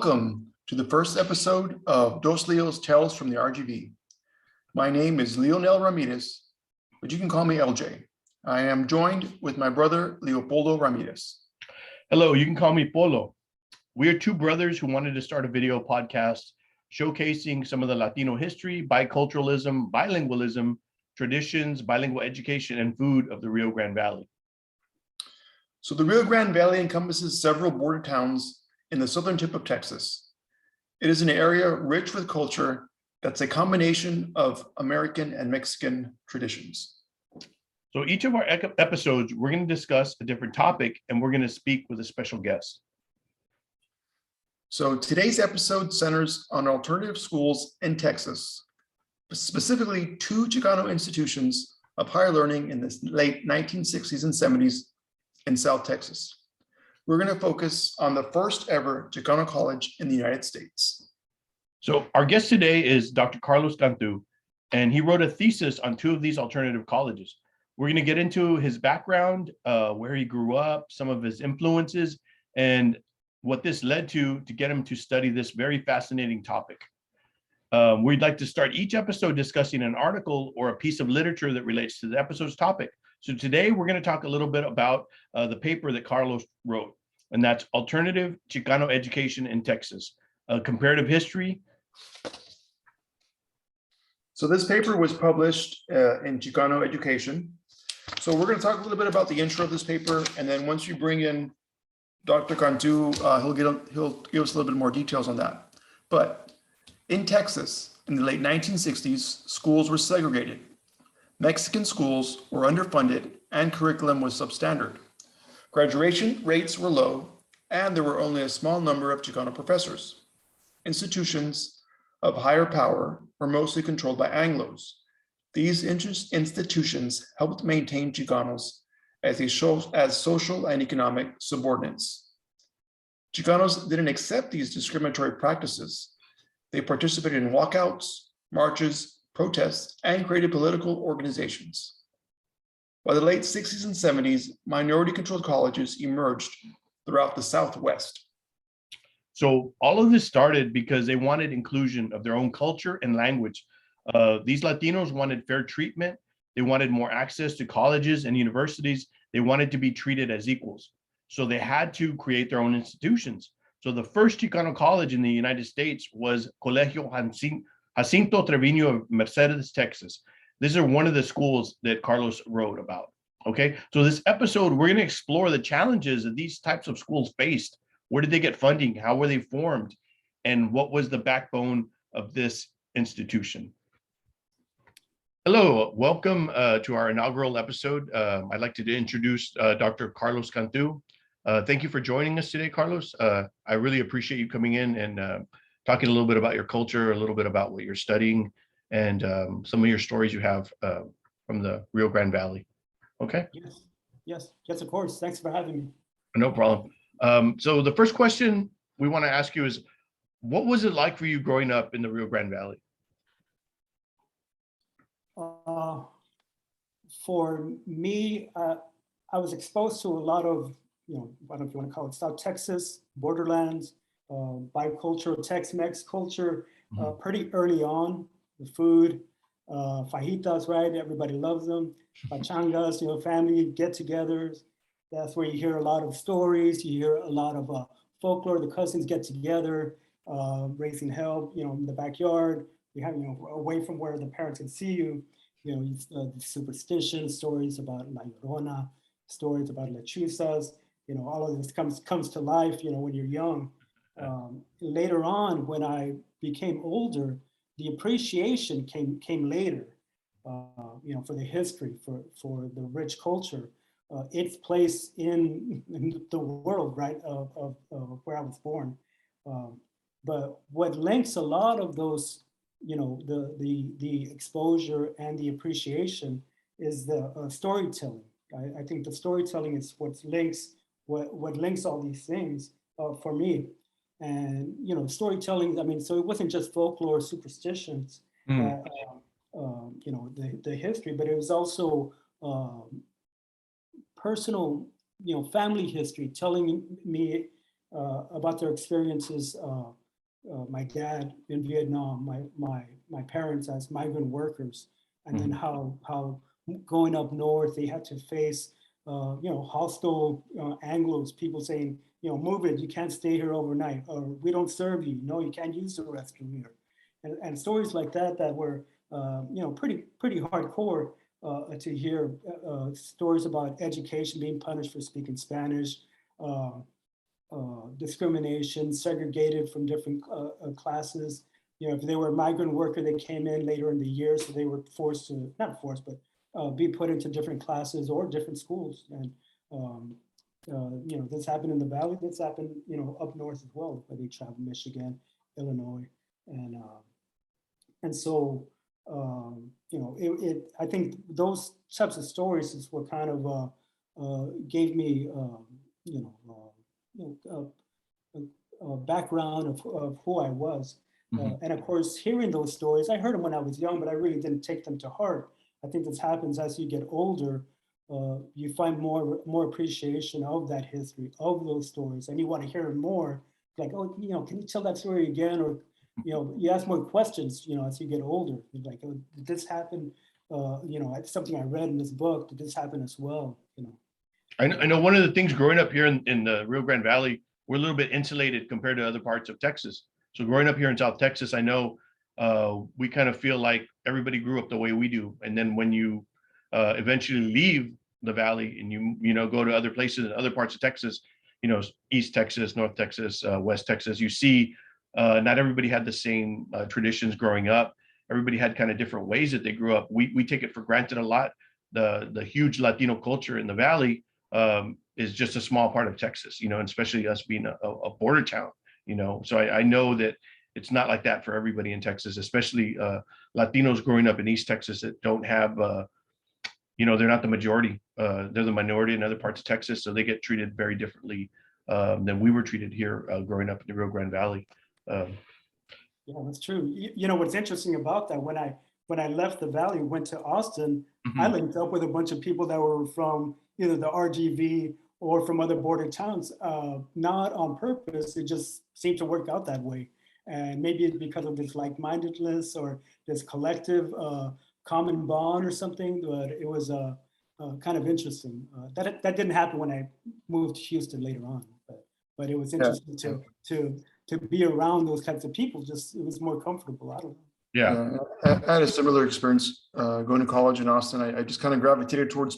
Welcome to the first episode of Dos Leos Tales from the RGV. My name is Leonel Ramirez, but you can call me LJ. I am joined with my brother, Leopoldo Ramirez. Hello, you can call me Polo. We are two brothers who wanted to start a video podcast showcasing some of the Latino history, biculturalism, bilingualism, traditions, bilingual education, and food of the Rio Grande Valley. So the Rio Grande Valley encompasses several border towns in the southern tip of Texas. It is an area rich with culture that's a combination of American and Mexican traditions. So each of our episodes, we're going to discuss a different topic and we're going to speak with a special guest. So today's episode centers on alternative schools in Texas, specifically two Chicano institutions of higher learning in the late 1960s and 70s in South Texas. We're going to focus on the first ever Chicano college in the United States. So our guest today is Dr. Carlos Cantu, and he wrote a thesis on two of these alternative colleges. We're going to get into his background, where he grew up, some of his influences, and what this led to get him to study this very fascinating topic. We'd like to start each episode discussing an article or a piece of literature that relates to the episode's topic. So today we're going to talk a little bit about the paper that Carlos wrote, and that's Alternative Chicano Education in Texas, Comparative History. So this paper was published in Chicano Education. So we're going to talk a little bit about the intro of this paper, and then once you bring in Dr. Cantu, he'll give us a little bit more details on that. But in Texas, in the late 1960s, schools were segregated. Mexican schools were underfunded and curriculum was substandard. Graduation rates were low, and there were only a small number of Chicano professors. Institutions of higher power were mostly controlled by Anglos. These institutions helped maintain Chicanos as social and economic subordinates. Chicanos didn't accept these discriminatory practices. They participated in walkouts, marches, protests, and created political organizations. By the late 60s and 70s, minority-controlled colleges emerged throughout the Southwest. So all of this started because they wanted inclusion of their own culture and language. These Latinos wanted fair treatment. They wanted more access to colleges and universities. They wanted to be treated as equals. So they had to create their own institutions. So the first Chicano college in the United States was Colegio Jacinto Trevino of Mercedes, Texas. These are one of the schools that Carlos wrote about. Okay, so this episode, we're going to explore the challenges that these types of schools faced. Where did they get funding? How were they formed? And what was the backbone of this institution? Hello, welcome to our inaugural episode. I'd like to introduce Dr. Carlos Cantu. Thank you for joining us today, Carlos. I really appreciate you coming in and talking a little bit about your culture, a little bit about what you're studying, and some of your stories you have from the Rio Grande Valley. Okay? Yes, of course. Thanks for having me. No problem. So the first question we want to ask you is, what was it like for you growing up in the Rio Grande Valley? For me, I was exposed to a lot of, I don't know if you want to call it South Texas, borderlands, bicultural Tex-Mex culture pretty early on. The food, fajitas, right? Everybody loves them. Pachangas, family get-togethers. That's where you hear a lot of stories. You hear a lot of folklore. The cousins get together, raising hell, in the backyard. You have, away from where the parents can see you. The superstitions, stories about La Llorona, stories about lechuzas. All of this comes to life. When you're young. Later on, when I became older, the appreciation came later. For the history, for the rich culture, its place in the world, right, of where I was born. But what links a lot of those, the exposure and the appreciation is the storytelling. I think the storytelling is what links all these things for me. And storytelling. So it wasn't just folklore, superstitions. The history, but it was also personal, family history, telling me about their experiences. My dad in Vietnam, my parents as migrant workers, and then how going up north they had to face hostile Anglos, people saying, move it, you can't stay here overnight, or we don't serve you, no, you can't use the restroom here, and stories like that that were pretty hardcore to hear. Stories about education, being punished for speaking Spanish. Discrimination, segregated from different classes. If they were a migrant worker, they came in later in the year, so they were forced to, not forced, but be put into different classes or different schools. And this happened in the Valley. This happened, up north as well, where they traveled Michigan, Illinois, and so I think those types of stories is what kind of gave me a background of who I was. And of course, hearing those stories, I heard them when I was young, but I really didn't take them to heart. I think this happens as you get older. You find more appreciation of that history, of those stories, and you want to hear more. Like, oh, can you tell that story again? Or, you ask more questions, as you get older. You're like, oh, did this happen? It's something I read in this book. Did this happen as well? I know one of the things growing up here in the Rio Grande Valley, we're a little bit insulated compared to other parts of Texas. So growing up here in South Texas, I know we kind of feel like everybody grew up the way we do. And then when you eventually leave the valley and you go to other places in other parts of Texas, East Texas, North Texas, West Texas, you see not everybody had the same traditions growing up. Everybody had kind of different ways that they grew up. We take it for granted a lot. The huge Latino culture in the valley is just a small part of Texas, and especially us being a border town, So I know that it's not like that for everybody in Texas, especially Latinos growing up in East Texas that don't have, they're not the majority. They're the minority in other parts of Texas, so they get treated very differently than we were treated here growing up in the Rio Grande Valley. Yeah, that's true. What's interesting about that, when I left the Valley, went to Austin, I linked up with a bunch of people that were from either the RGV or from other border towns, not on purpose. It just seemed to work out that way. And maybe it's because of this like-mindedness or this collective common bond or something, but it was kind of interesting. That didn't happen when I moved to Houston later on, but it was interesting to be around those types of people. Just, it was more comfortable. I don't know. Yeah. I had a similar experience going to college in Austin. I just kind of gravitated towards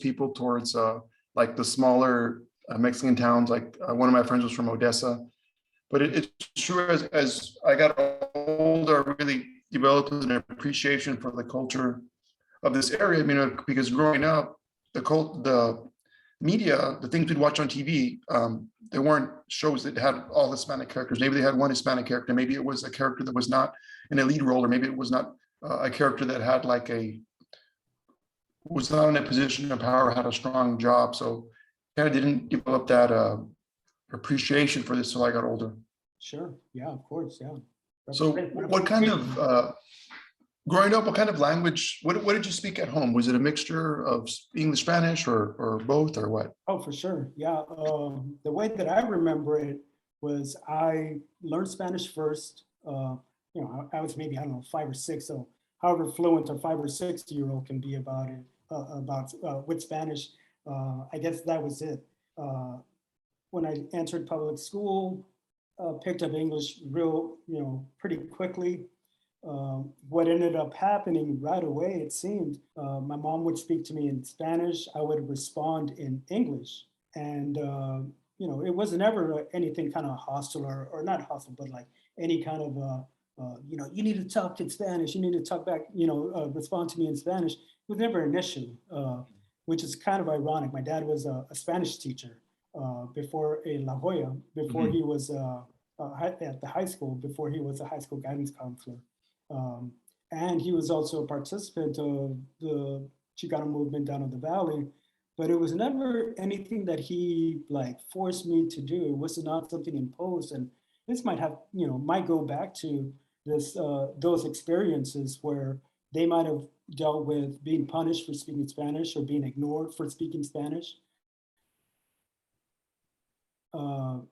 like the smaller Mexican towns. Like one of my friends was from Odessa. But it's true, as I got older, I really developed an appreciation for the culture of this area. Because growing up, the media, the things we'd watch on TV, there weren't shows that had all Hispanic characters. Maybe they had one Hispanic character. Maybe it was a character that was not in a lead role, or maybe it was not a character that had was not in a position of power, had a strong job. So kind of didn't develop that appreciation for this till I got older. Sure. Yeah, of course. Yeah. So what kind of, growing up, what kind of language, what did you speak at home? Was it a mixture of English, Spanish, or both, or what? Oh, for sure. Yeah. The way that I remember it was I learned Spanish first. I was maybe, I don't know, 5 or 6. So however fluent a 5 or 6-year-old can be about it, with Spanish, I guess that was it. When I entered public school, picked up English pretty quickly. What ended up happening right away, it seemed, my mom would speak to me in Spanish, I would respond in English. And, it wasn't ever anything kind of hostile or not hostile, but like any kind of, you need to talk in Spanish, you need to talk back, respond to me in Spanish. It was never an issue, which is kind of ironic. My dad was a Spanish teacher before in La Jolla, before he was at the high school, before he was a high school guidance counselor. And he was also a participant of the Chicano movement down in the Valley, but it was never anything that he forced me to do. It was not something imposed. And this might go back to those experiences where they might have dealt with being punished for speaking Spanish or being ignored for speaking Spanish.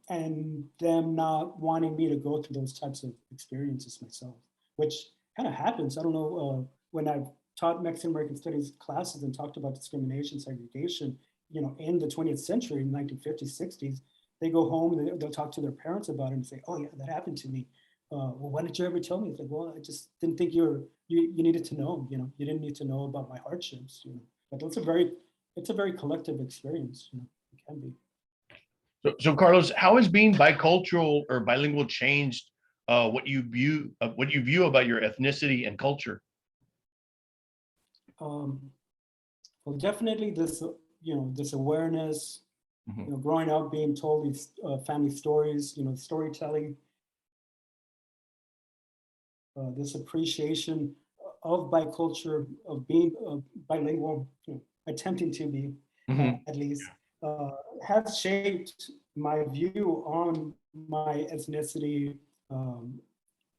and them not wanting me to go through those types of experiences myself, which kind of happens. I don't know, when I've taught Mexican American Studies classes and talked about discrimination, segregation, in the 20th century, in 1950s, 60s, they go home and they'll talk to their parents about it and say, oh yeah, that happened to me. Well, why didn't you ever tell me? It's like, well, I just didn't think you needed to know, you didn't need to know about my hardships, but it's a very collective experience, it can be. So Carlos, how has being bicultural or bilingual changed what you view about your ethnicity and culture? Well, definitely this awareness, Mhm. growing up being told these family stories, storytelling, this appreciation of biculture, of being bilingual, attempting to be, Mhm. at least, has shaped my view on my ethnicity, um,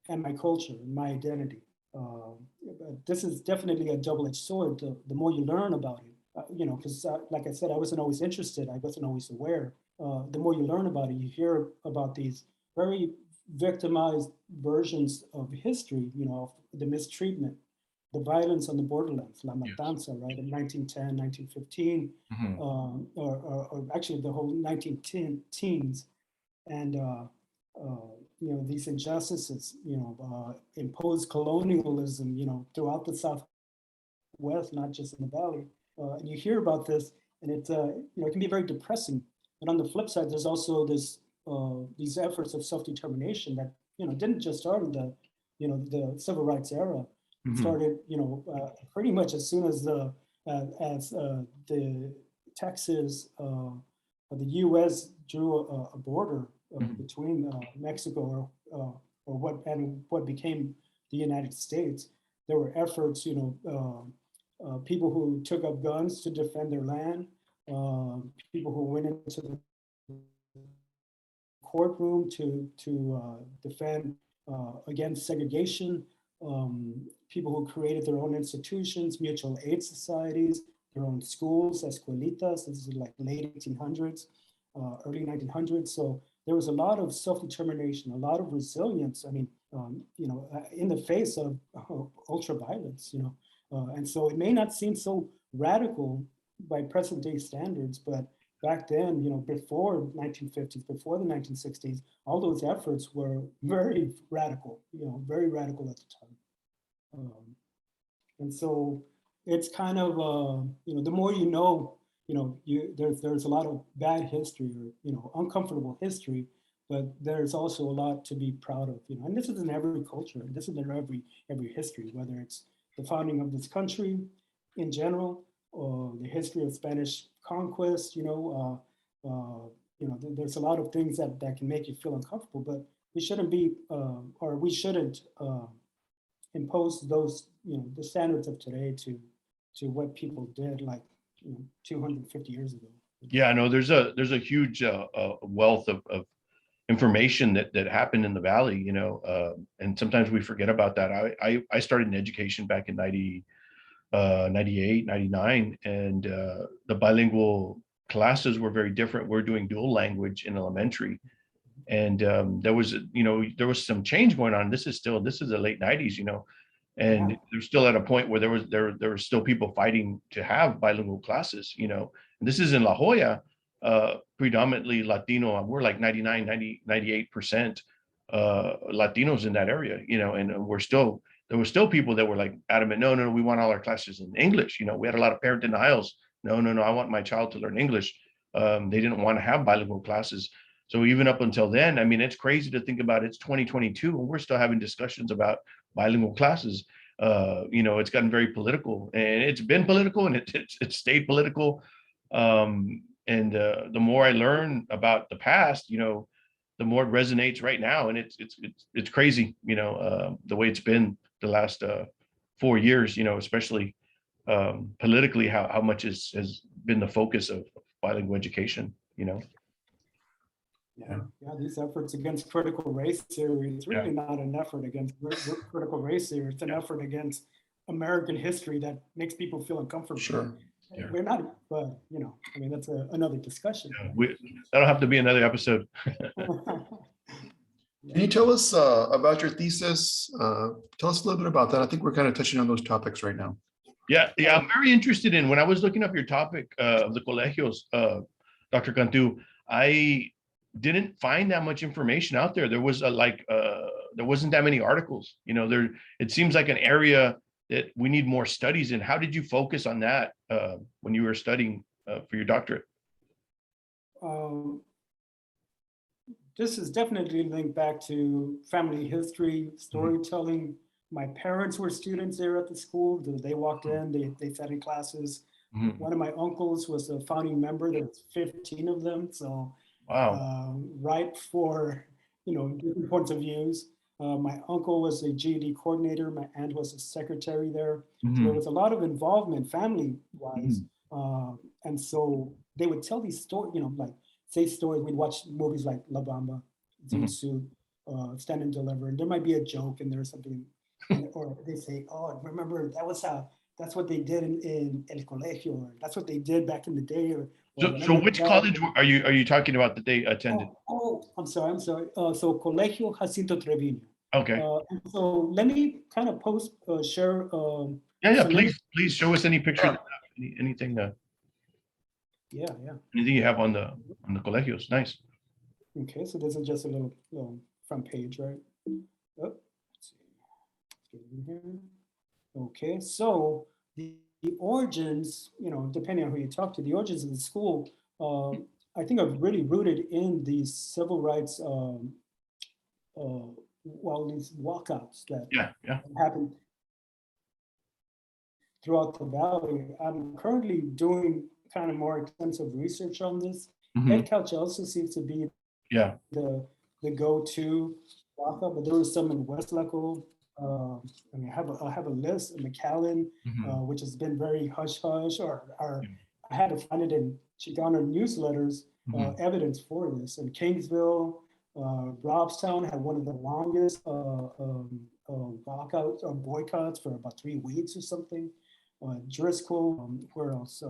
and my culture, my identity. But this is definitely a double-edged sword. The more you learn about it, because like I said, I wasn't always interested. I wasn't always aware. The more you learn about it, you hear about these very victimized versions of history, the mistreatment, the violence on the borderlands, La Yes. Matanza, right, in 1910, 1915, Mhm. or actually the whole 1910s. And these injustices, imposed colonialism, throughout the Southwest, not just in the Valley. And you hear about this, and it can be very depressing. But on the flip side, there's also these efforts of self-determination that didn't just start in the civil rights era. It Mhm. started, pretty much as soon as the Texas, the U.S. drew a border Mhm. between Mexico or what became the United States. There were efforts, people who took up guns to defend their land, people who went into the courtroom to defend against segregation, people who created their own institutions, mutual aid societies, their own schools, escuelitas. This is like late 1800s, early 1900s. So there was a lot of self-determination, a lot of resilience. I mean, in the face of ultra violence, and so it may not seem so radical by present day standards, but back then, before 1950s, before the 1960s, all those efforts were very radical, very radical at the time. And so it's kind of, the more there's a lot of bad history or, uncomfortable history, but there's also a lot to be proud of, and this is in every culture, and this is in every history, whether it's the founding of this country in general, or the history of Spanish conquest, there's a lot of things that can make you feel uncomfortable, but we shouldn't be, or we shouldn't impose those, the standards of today to what people did like 250 years ago. Yeah, no, there's a huge wealth of information that happened in the valley, and sometimes we forget about that. I started in education back in 98, 99, and the bilingual classes were very different. We're doing dual language in elementary, and there was some change going on. This is the late 90s, and Yeah. they're still at a point where there were still people fighting to have bilingual classes, and this is in La Jolla, predominantly Latino. We're like 98% Latinos in that area, and there were still people that were like adamant, no, we want all our classes in English. We had a lot of parent denials. No, I want my child to learn English. They didn't want to have bilingual classes. So even up until then, I mean, it's crazy to think about. It's 2022 and we're still having discussions about bilingual classes. It's gotten very political, and it's been political, and it's stayed political. And the more I learn about the past, the more it resonates right now, and it's crazy, the way it's been the last 4 years, especially politically, how much has been the focus of bilingual education. Yeah, these efforts against critical race theory, it's Yeah. really not an effort against critical race theory. It's an effort against American history that makes people feel uncomfortable. Sure. Yeah. We're not, but you know, I mean, that's another discussion. That'll have to be another episode. Can you tell us about your thesis? Tell us a little bit about that. I think we're kind of touching on those topics right now. Yeah, I'm very interested in, when I was looking up your topic of the colegios, Dr. Cantu, I didn't find that much information out there. There was there wasn't that many articles. You know, it seems like an area that we need more studies in. How did you focus on that when you were studying for your doctorate? This is definitely linked back to family history, storytelling. My parents were students there at the school. They walked in, they sat in classes. One of my uncles was a founding member. There was 15 of them. So wow, ripe for, you know, different points of views. My uncle was a GED coordinator. My aunt was a secretary there. So there was a lot of involvement family-wise. And so they would tell these stories, you know, like say stories. We'd watch movies like La Bamba, Zinsu, Stand and Deliver, and there might be a joke and there's something, or they say, "Oh, remember that's what they did in El Colegio, or that's what they did back in the day." So which college are you talking about that they attended? I'm sorry. So Colegio Jacinto Treviño. Okay. So let me kind of share. Yeah. so Please show us any pictures, anything. Yeah. Anything you have on the colegios. Nice. Okay, so this is just a little front page, right? Oh, let's see. Let's get in here. Okay, so the origins, you know, depending on who you talk to, the origins of the school, I think are really rooted in these civil rights, these walkouts that happened throughout the valley. I'm currently doing kind of more extensive research on this. Ed Couch also seems to be the go-to walkout, but there was some in West Laco. I mean, I have a list in McAllen, which has been very hush-hush, or I had to find it in Chicano newsletters, evidence for this. In Kingsville, Robstown had one of the longest walkouts or boycotts for about 3 weeks or something. Driscoll, where else?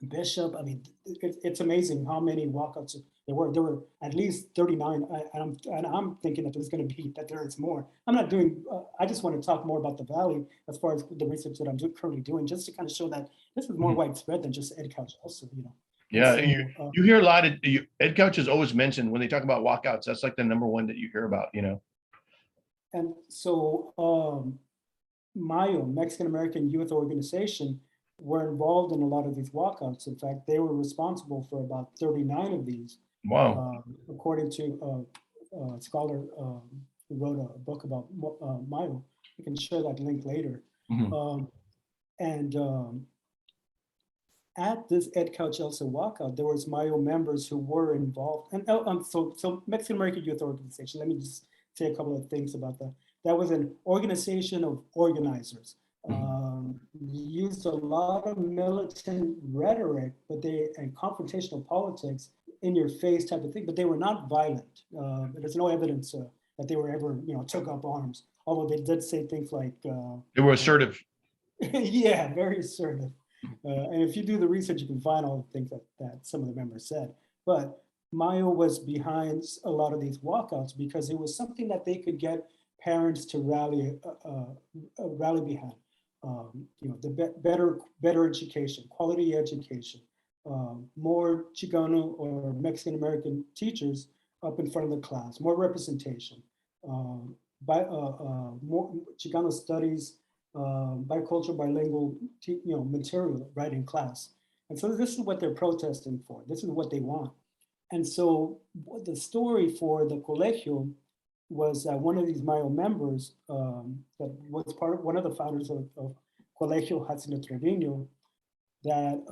Bishop. I mean, it's amazing how many walkouts there were. There were at least 39. And I'm thinking that there's going to be, that there's more. I'm not doing, I just want to talk more about the Valley as far as the research that I'm currently doing, just to kind of show that this is more widespread than just Ed Couch also, you know. Yeah, so, you hear a lot of, Ed Couch is always mentioned when they talk about walkouts. That's like the #1 that you hear about, you know. And so Mayo, Mexican American Youth Organization, were involved in a lot of these walkouts. In fact, they were responsible for about 39 of these. Wow. According to a scholar who wrote a book about Mayo. I can share that link later. At this Ed Couch Elsa walkout, there was Mayo members who were involved. And so Mexican American Youth Organization, let me just say a couple of things about that. That was an organization of organizers. Used a lot of militant rhetoric, and confrontational politics, in your face type of thing, but they were not violent. There's no evidence that they were ever, you know, took up arms. Although they did say things like they were assertive. Yeah, very assertive. And if you do the research, you can find all the things that some of the members said. But Mayo was behind a lot of these walkouts because it was something that they could get parents to rally behind. You know, the better education, quality education, more Chicano or Mexican American teachers up in front of the class, more representation, more Chicano studies, bicultural, bilingual, material right in class. And so this is what they're protesting for. This is what they want. And so the story for the colegio was that one of these Mayo members that was one of the founders of Colegio Jacinto Treviño, that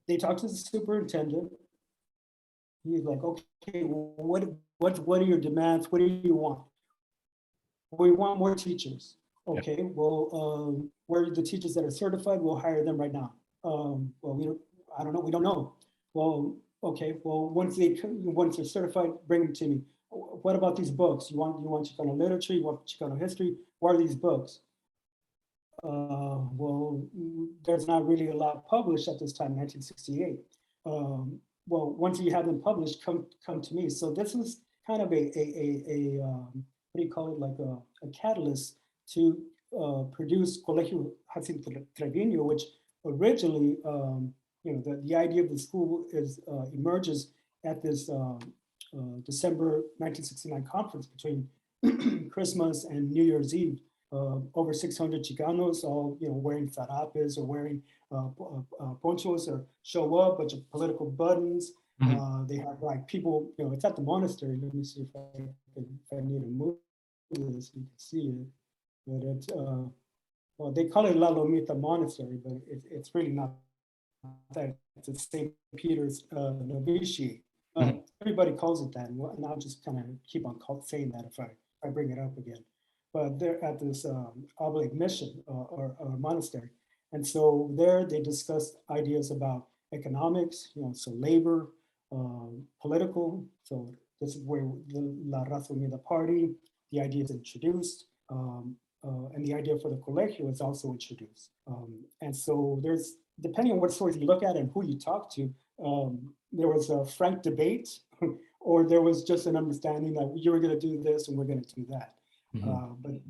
they talked to the superintendent. He's like, okay, well, what are your demands? What do you want? We want more teachers. Okay, well, where are the teachers that are certified? We'll hire them right now. Well, I don't know. We don't know. Well, okay. Well, once they're certified, bring them to me. What about these books? You want Chicano literature? You want Chicano history? What are these books? Well, there's not really a lot published at this time, 1968. Well, once you have them published, come to me. So this was kind of what do you call it, like a catalyst to produce Colegio Jacinto Trevino, which originally, the idea of the school is emerges at this December 1969 conference between Christmas and New Year's Eve. Over 600 Chicanos, all wearing zarapes or wearing ponchos, or show up, bunch of political buttons. They have like people, it's at the monastery. Let me see if I need to move this, you can see it. But it's, well, they call it La Lomita Monastery, but it's really not that. It's St. Peter's Novitiate. Everybody calls it that, and I'll just kind of keep on saying that if I bring it up again. But they're at this oblate mission or monastery. And so there they discussed ideas about economics, so labor, political. So this is where the La Raza Unida Party, the idea is introduced, and the idea for the colegio is also introduced. And so there's, depending on what source you look at and who you talk to, there was a frank debate, or there was just an understanding that you were going to do this and we're going to do that.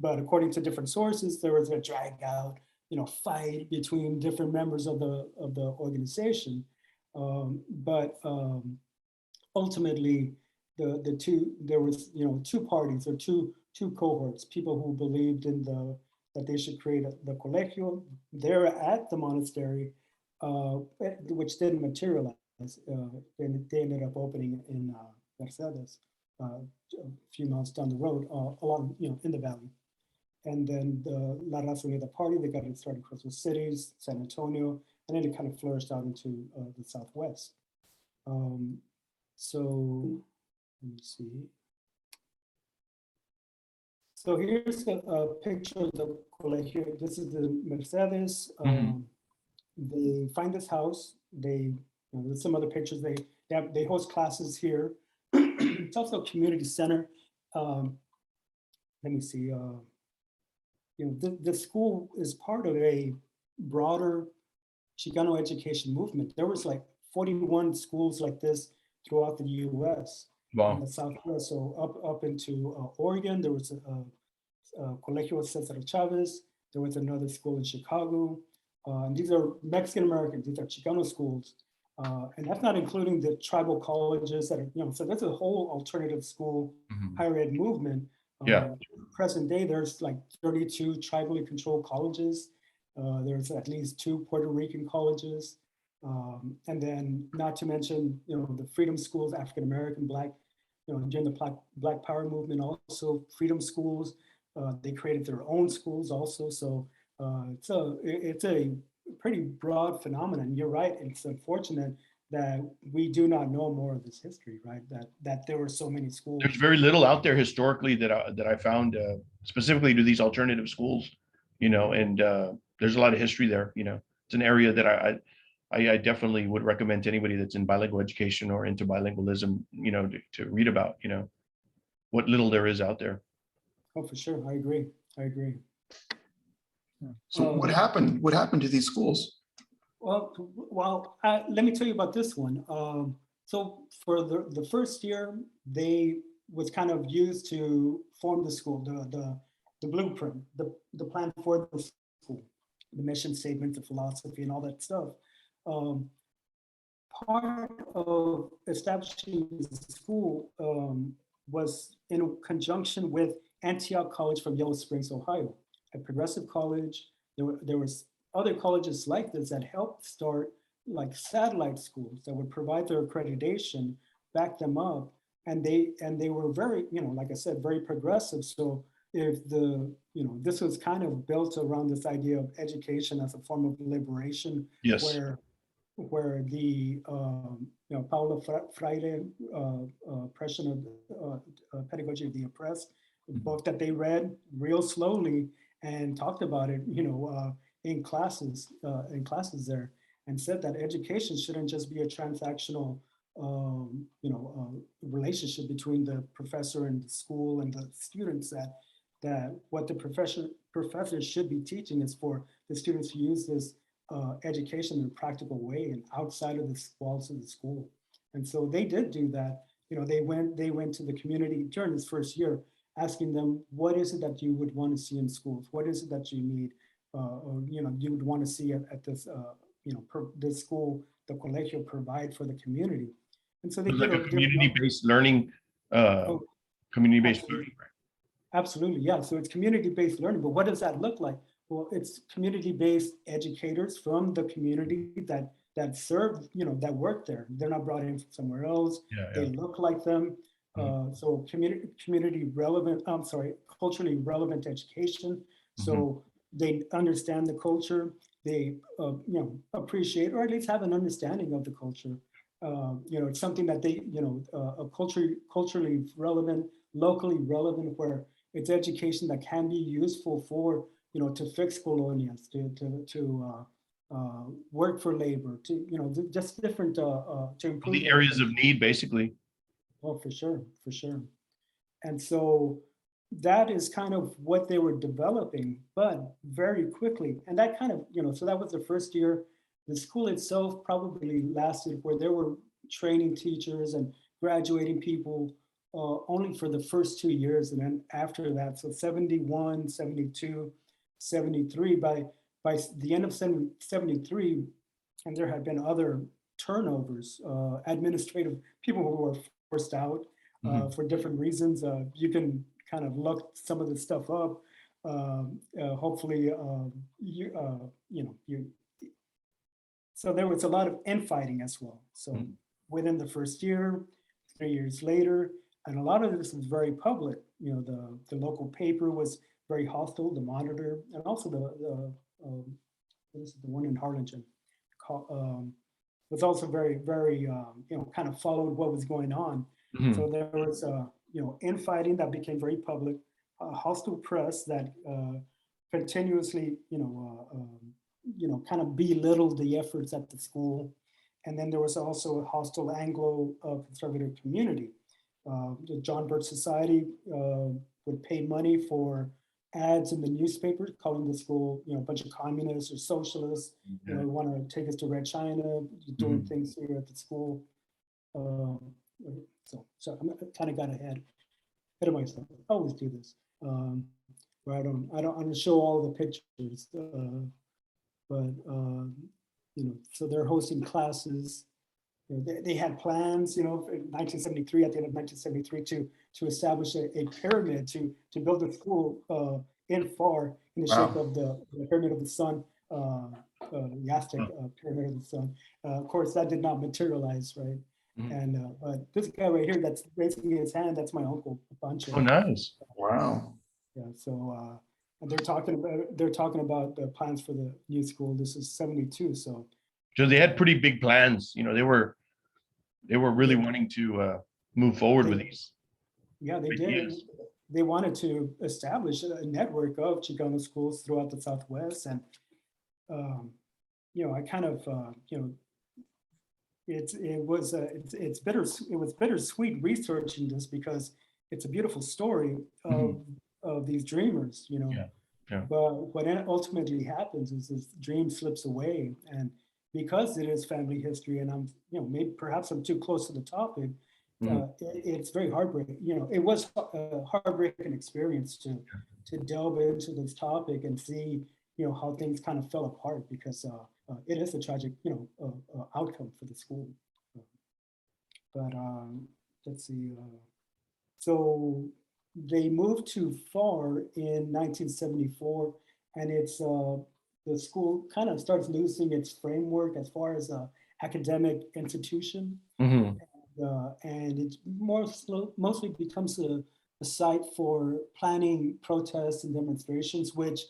But according to different sources, there was a drag out, fight between different members of the organization. But ultimately, there was two parties or two cohorts, people who believed in that they should create the colegio there at the monastery, which didn't materialize. And they ended up opening in Mercedes. A few months down the road, along, in the valley. And then the La Raza Unida Party, they got it started across the cities, San Antonio, and then it kind of flourished out into the Southwest. So let me see. So here's a picture of the colegio. This is the Mercedes. They find this house. There's some other pictures. They host classes here. It's also a community center. Let me see. The school is part of a broader Chicano education movement. There was like 41 schools like this throughout the U.S. Wow. In the Southwest. So up into Oregon, there was a Colegio Cesar Chavez. There was another school in Chicago. And these are Mexican Americans. These are Chicano schools. And that's not including the tribal colleges that are, so that's a whole alternative school higher ed movement. Present day, there's like 32 tribally controlled colleges. There's at least 2 Puerto Rican colleges. And then not to mention, the freedom schools, African American, Black, during the Black Power movement, also freedom schools. They created their own schools also. So it's a pretty broad phenomenon. You're right. It's unfortunate that we do not know more of this history, right? That there were so many schools. There's very little out there historically that I found specifically to these alternative schools, and there's a lot of history there. It's an area that I definitely would recommend to anybody that's in bilingual education or into bilingualism, to read about, what little there is out there. Oh, for sure. I agree. So what happened? What happened to these schools? Well, let me tell you about this one. So for the first year, they was kind of used to form the school, the blueprint, the plan for the school, the mission statement, the philosophy, and all that stuff. Part of establishing the school was in conjunction with Antioch College from Yellow Springs, Ohio, a progressive college. There was other colleges like this that helped start like satellite schools that would provide their accreditation, back them up, and they were very, like I said, very progressive. So if this was kind of built around this idea of education as a form of liberation, Yes. where the Paulo Freire oppression of pedagogy of the oppressed, book that they read real slowly and talked about it, in classes there, and said that education shouldn't just be a transactional, relationship between the professor and the school and the students. That that what the professors should be teaching is for the students to use this education in a practical way and outside of the walls of the school. And so they did do that. They went to the community during this first year, asking them, what is it that you would want to see in schools? What is it that you need, or you would want to see at this, this school, the colegio, provide for the community? And so they It's did. like a community-based learning, community-based Absolutely. learning, right? Absolutely, yeah. So it's community-based learning, but what does that look like? Well, it's community-based educators from the community that serve, that work there. They're not brought in from somewhere else. Yeah, They yeah. look like them. Mhm. So community relevant, culturally relevant education. So they understand the culture. They, appreciate, or at least have an understanding of the culture. It's something that they, a culturally relevant, locally relevant, where it's education that can be useful for, to fix colonias, to work for labor, to, just different, to All improve the their. areas of need, basically. Oh, for sure, for sure. And so that is kind of what they were developing, but very quickly. And that kind of, so that was the first year. The school itself probably lasted where there were training teachers and graduating people only for the first 2 years. And then after that, so 71, 72, 73, by the end of 73, and there had been other turnovers, administrative people who were forced out for different reasons. You can kind of look some of the stuff up. Hopefully, you. So there was a lot of infighting as well. So within the first year, 3 years later, and a lot of this was very public. The local paper was very hostile, the Monitor, and also this is the one in Harlingen, was also very, very, kind of followed what was going on. So there was, infighting that became very public, hostile press that continuously, kind of belittled the efforts at the school. And then there was also a hostile Anglo conservative community. The John Birch Society would pay money for ads in the newspaper calling the school, a bunch of communists or socialists, want to take us to Red China, doing things here at the school. So I kind of got ahead of myself. I always do this. Where I don't show all the pictures, but so they're hosting classes. They had plans, in 1973, at the end of 1973, to establish a pyramid to build a school in the shape of the pyramid of the sun, the Aztec pyramid of the sun. Of course, that did not materialize, right? And but this guy right here that's raising his hand, that's my uncle Pancho. Oh, nice. Wow. Yeah. So and they're talking about the plans for the new school. This is 72. So they had pretty big plans. They were really wanting to move forward with these. Yeah, they ideas. did. They wanted to establish a network of Chicano schools throughout the Southwest, and I kind of it was bittersweet researching this, because it's a beautiful story of these dreamers, Yeah. But what ultimately happens is this dream slips away, and because it is family history, and I'm maybe perhaps I'm too close to the topic. It's very heartbreaking. It was a heartbreaking experience to delve into this topic and see how things kind of fell apart, because it is a tragic outcome for the school. But let's see. So they moved too far in 1974, and it's the school kind of starts losing its framework as far as academic institution. And it mostly becomes a site for planning protests and demonstrations, which,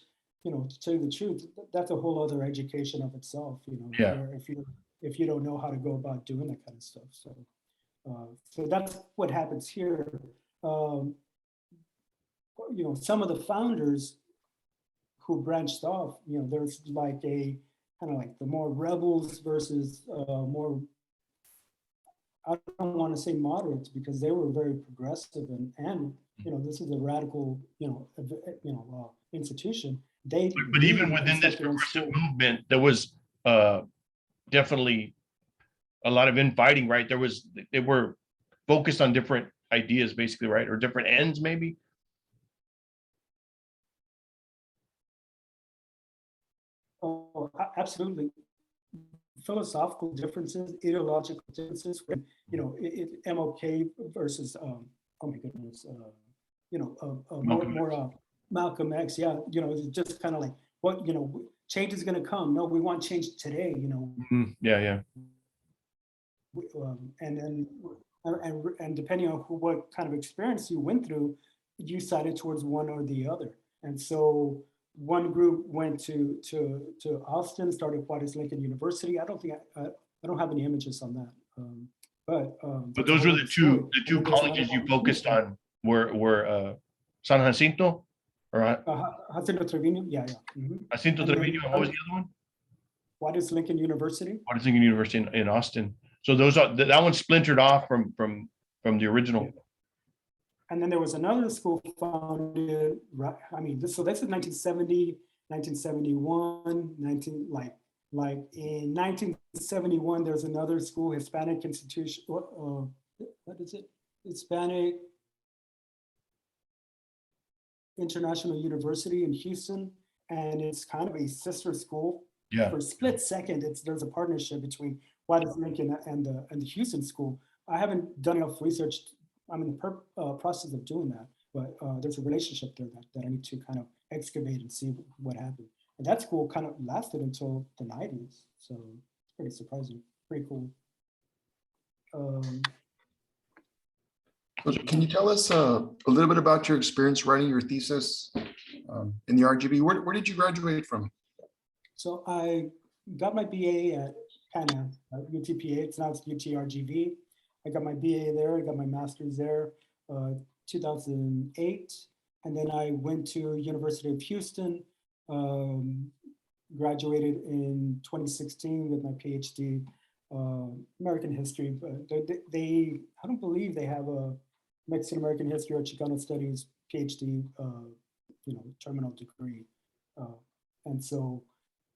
to tell you the truth, that's a whole other education of itself, Yeah. if you don't know how to go about doing that kind of stuff. So that's what happens here. Some of the founders who branched off, there's like a kind of like the more rebels versus more, I don't want to say moderates, because they were very progressive and this is a radical, institution. They But even leave and within this start their own progressive school. movement, there was uh, definitely a lot of infighting, right? They were focused on different ideas, basically, right? Or different ends, maybe. Oh, absolutely. Philosophical differences, ideological differences. MLK versus, oh my goodness, Malcolm more X. Malcolm X. Yeah, it's just kind of like what change is going to come. No, we want change today. Mhm. Yeah, yeah. And then and depending on what kind of experience you went through, you sided towards one or the other. And so one group went to Austin, started what is Lincoln University. I don't think I don't have any images on that, But that's a those whole were other story. the And two then there's another colleges you one in focused Houston, on were San Jacinto or Jacinto Trevino. Yeah, yeah. Jacinto And Trevino. then And what was the other one? what is Lincoln University? What is Lincoln University in Austin? So those are that one splintered off from the Yeah. original. And then there was another school founded, so this is 1970, 1971, like in 1971, there's another school, Hispanic Institution, what is it? Hispanic International University in Houston. And it's kind of a sister school. Yeah. For a split second, there's a partnership between Juarez Lincoln and the Houston school. I haven't done enough research. I'm in the process of doing that, but there's a relationship there that I need to kind of excavate and see what happened. And that school kind of lasted until the 90s. So it's pretty surprising, pretty cool. Can you tell us a little bit about your experience writing your thesis in the RGB? Where did you graduate from? So I got my BA at Cantu, UTPA. It's now it's UTRGV. I got my BA there. I got my master's there, 2008, and then I went to University of Houston. Graduated in 2016 with my PhD, American history. But I don't believe they have a Mexican American history or Chicano studies PhD, terminal degree, and so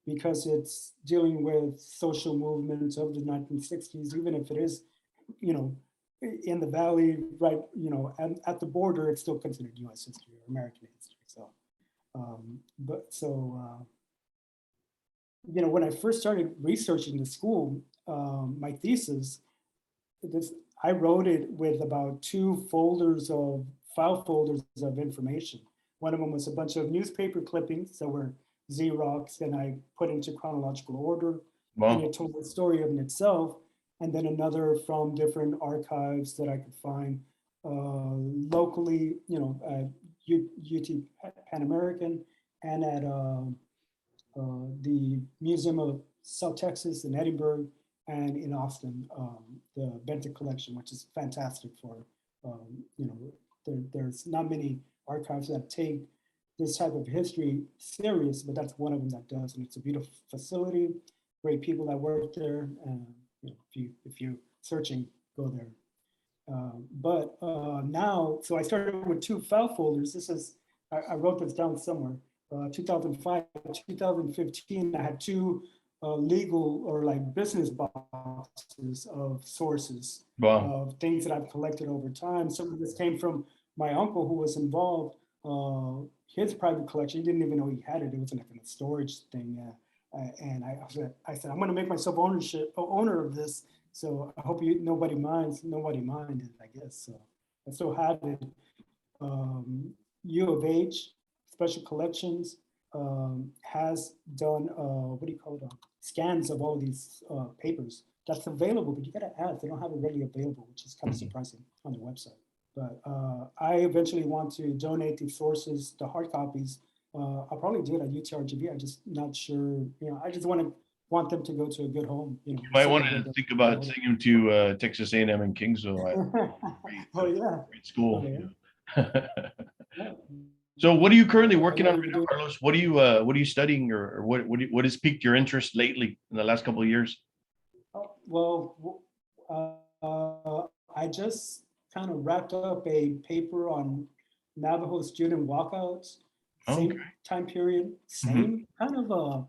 because it's dealing with social movements of the 1960s, even if it is, in the valley, right, and at the border, it's still considered U.S. history or American history. So, when I first started researching the school, my thesis, I wrote it with about 2 file folders of information. One of them was a bunch of newspaper clippings that were Xerox, and I put into chronological order. Wow. And it told the story in itself. And then another from different archives that I could find locally, at UT Pan American and at the Museum of South Texas in Edinburgh and in Austin, the Benton Collection, which is fantastic for, there's not many archives that take this type of history serious, but that's one of them that does. And it's a beautiful facility, great people that work there. And if you're searching, go there. But now, so I started with 2 file folders. I wrote this down somewhere. 2005, 2015, I had 2 legal or like business boxes of sources. Wow. Of things that I've collected over time. Some of this came from my uncle who was involved. His private collection, he didn't even know he had it. It was like a storage thing. And I said, I'm going to make myself owner of this. So I hope nobody minds. Nobody minded, I guess. So I still have it. U of H Special Collections has done scans of all these papers. That's available, but you gotta ask. They don't have it readily available, which is kind of surprising on their website. But I eventually want to donate these sources, the hard copies. I'll probably do it at UTRGV. I'm just not sure. I just want them to go to a good home. You might want to think about sending them to Texas A&M and Kingsville. Oh yeah, Great school. Oh, yeah. Yeah. So what are you currently working on right now, Carlos? What are you studying, or what has piqued your interest lately in the last couple of years? Well, I just kind of wrapped up a paper on Navajo student walkouts, Okay. same time period, same kind of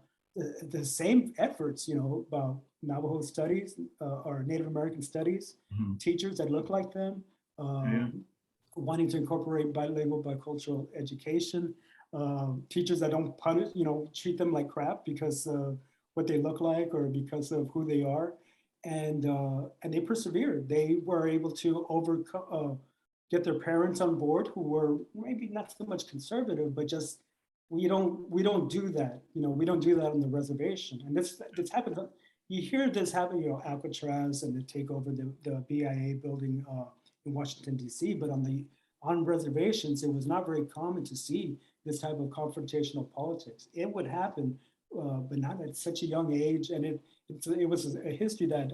the same efforts, about Navajo studies or Native American studies, Mhm. teachers that look like them, Yeah. wanting to incorporate bilingual, bicultural education, teachers that don't punish, treat them like crap because of what they look like or because of who they are. And they persevered. They were able to overcome, get their parents on board who were maybe not so much conservative, but just we don't do that. We don't do that on the reservation. And this happens. You hear this happen, Alcatraz and the takeover the BIA building in Washington D.C. But on reservations, it was not very common to see this type of confrontational politics. It would happen, but not at such a young age, and it was a history that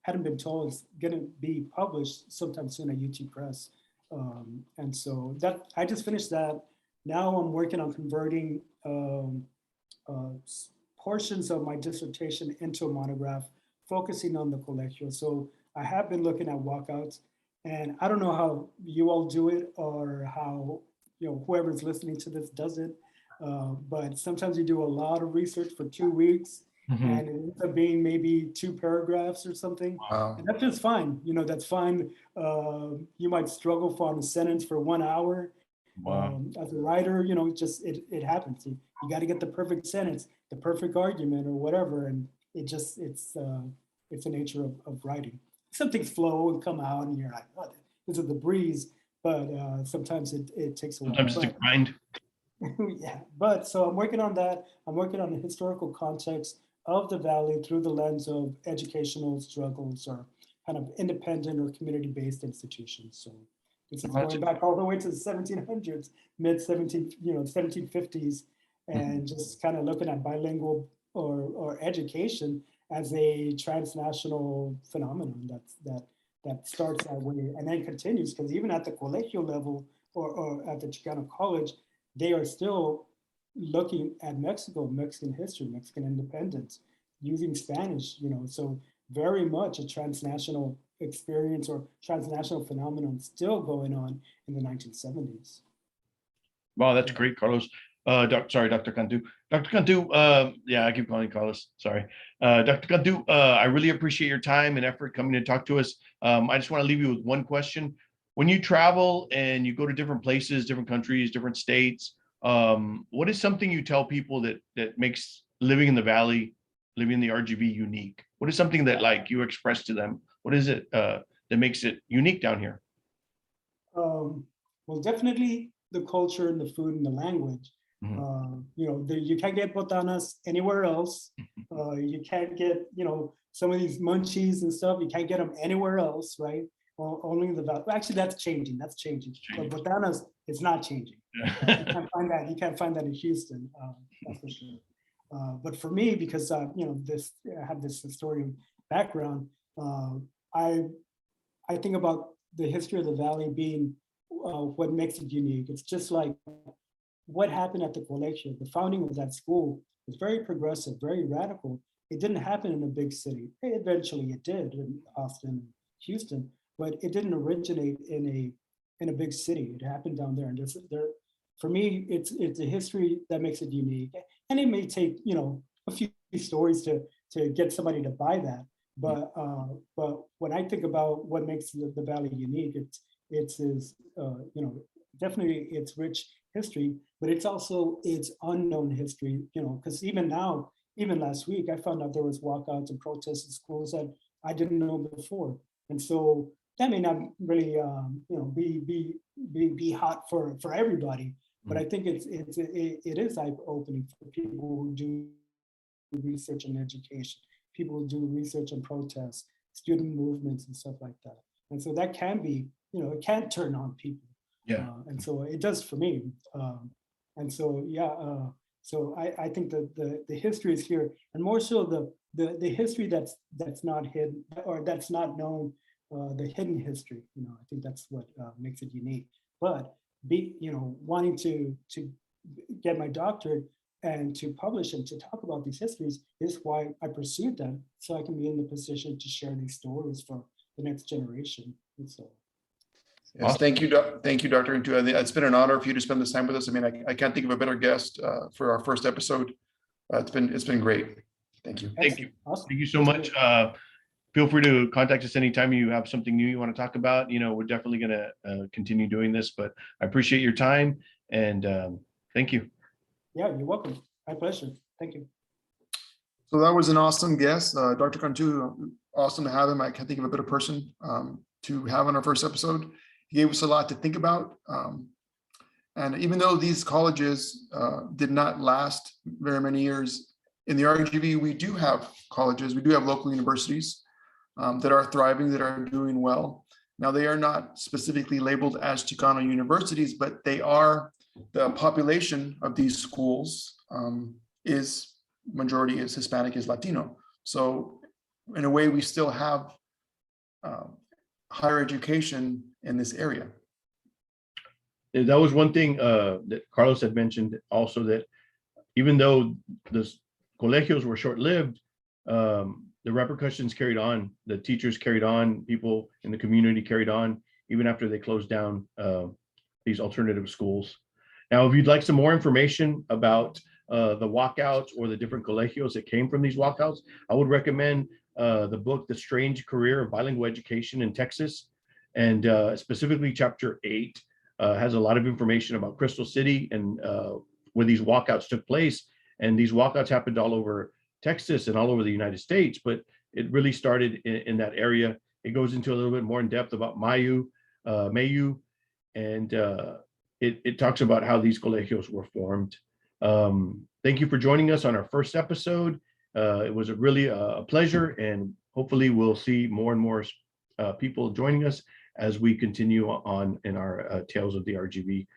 hadn't been told. It's going to be published sometime soon at UT Press. And so that I just finished that. Now I'm working on converting portions of my dissertation into a monograph, focusing on the colegio. So I have been looking at walkouts, and I don't know how you all do it or how whoever's listening to this does it. But sometimes you do a lot of research for 2 weeks, Mhm. and it ends up being maybe 2 paragraphs or something. Wow. And that's just fine. That's fine. You might struggle for a sentence for 1 hour. Wow. As a writer, it happens. You got to get the perfect sentence, the perfect argument, or whatever, and it's the nature of writing. Some things flow and come out, and you're like, oh, this is the breeze. But sometimes it takes a while. Sometimes it's a grind. Yeah, but so I'm working on that. I'm working on the historical context of the Valley through the lens of educational struggles or kind of independent or community-based institutions. So this is Well, that's going back all the way to the 1700s, mid 1750s, Mhm. and just kind of looking at bilingual or education as a transnational phenomenon that starts that way and then continues, because even at the colegio level or at the Chicano College, they are still looking at Mexico, Mexican history, Mexican independence, using Spanish, so very much a transnational experience or transnational phenomenon still going on in the 1970s. Wow, that's great, Carlos. Sorry, Dr. Cantu. Dr. Cantu, yeah, I keep calling you Carlos. Sorry. Dr. Cantu, I really appreciate your time and effort coming to talk to us. I just want to leave you with one question. When you travel and you go to different places, different countries, different states, what is something you tell people that makes living in the Valley, living in the RGV unique? What is something that like you express to them? What is it that makes it unique down here? Well, definitely the culture and the food and the language. Mhm. You can't get botanas anywhere else. You can't get, some of these munchies and stuff. You can't get them anywhere else, right? Only in the Valley. Actually, that's changing. That's changing. But botanas, it's not changing. You can't find that. You can't find that in Houston. That's for sure. But for me, because I have this historian background, I I think about the history of the Valley being what makes it unique. It's just like what happened at the Colegio. The founding of that school was very progressive, very radical. It didn't happen in a big city. Eventually, it did in Austin, Houston, but it didn't originate in a big city. It happened down there, and for me, it's a history that makes it unique. And it may take a few stories to get somebody to buy that, but when I think about what makes the Valley unique, it's is definitely its rich history, but it's also its unknown history. Because even now, even last week, I found out there was walkouts and protests in schools that I didn't know before, and so that may not really be hot for everybody, but I think it is eye opening for people who do research on education, people who do research on protests, student movements and stuff like that. And so that can be, it can turn on people. Yeah. And so it does for me. And so, yeah, so I think that the history is here, and more so the history that's not hidden or that's not known, the hidden history. I think that's what makes it unique. But wanting to get my doctorate and to publish and to talk about these histories is why I pursued them, so I can be in the position to share these stories for the next generation. And so, Yes, Awesome. thank you, Dr. Cantu. It's been an honor for you to spend this time with us. I mean, I can't think of a better guest for our first episode. It's been great. Thank you. Thank you. Awesome. Thank you so much. Feel free to contact us anytime you have something new you want to talk about. We're definitely going to continue doing this, but I appreciate your time and thank you. Yeah, you're welcome. My pleasure. Thank you. So that was an awesome guest, Dr. Cantu. Awesome to have him. I can't think of a better person to have on our first episode. He gave us a lot to think about. And even though these colleges did not last very many years, in the RGV, we do have colleges, we do have local universities that are thriving, that are doing well. Now, they are not specifically labeled as Chicano universities, but they are, the population of these schools majority is Hispanic, is Latino. So in a way, we still have higher education in this area. And that was one thing that Carlos had mentioned also, that even though the colegios were short-lived, the repercussions carried on, the teachers carried on, people in the community carried on, even after they closed down these alternative schools. Now, if you'd like some more information about the walkouts or the different colegios that came from these walkouts, I would recommend the book, The Strange Career of Bilingual Education in Texas. And specifically chapter 8 has a lot of information about Crystal City and where these walkouts took place. And these walkouts happened all over Texas and all over the United States, but it really started in that area. It goes into a little bit more in depth about Mayu, and it talks about how these colegios were formed. Thank you for joining us on our first episode. It was really a pleasure, and hopefully we'll see more and more people joining us as we continue on in our Tales of the RGV.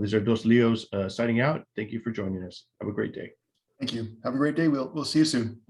These are Dos Leos signing out. Thank you for joining us. Have a great day. Thank you. Have a great day. We'll see you soon.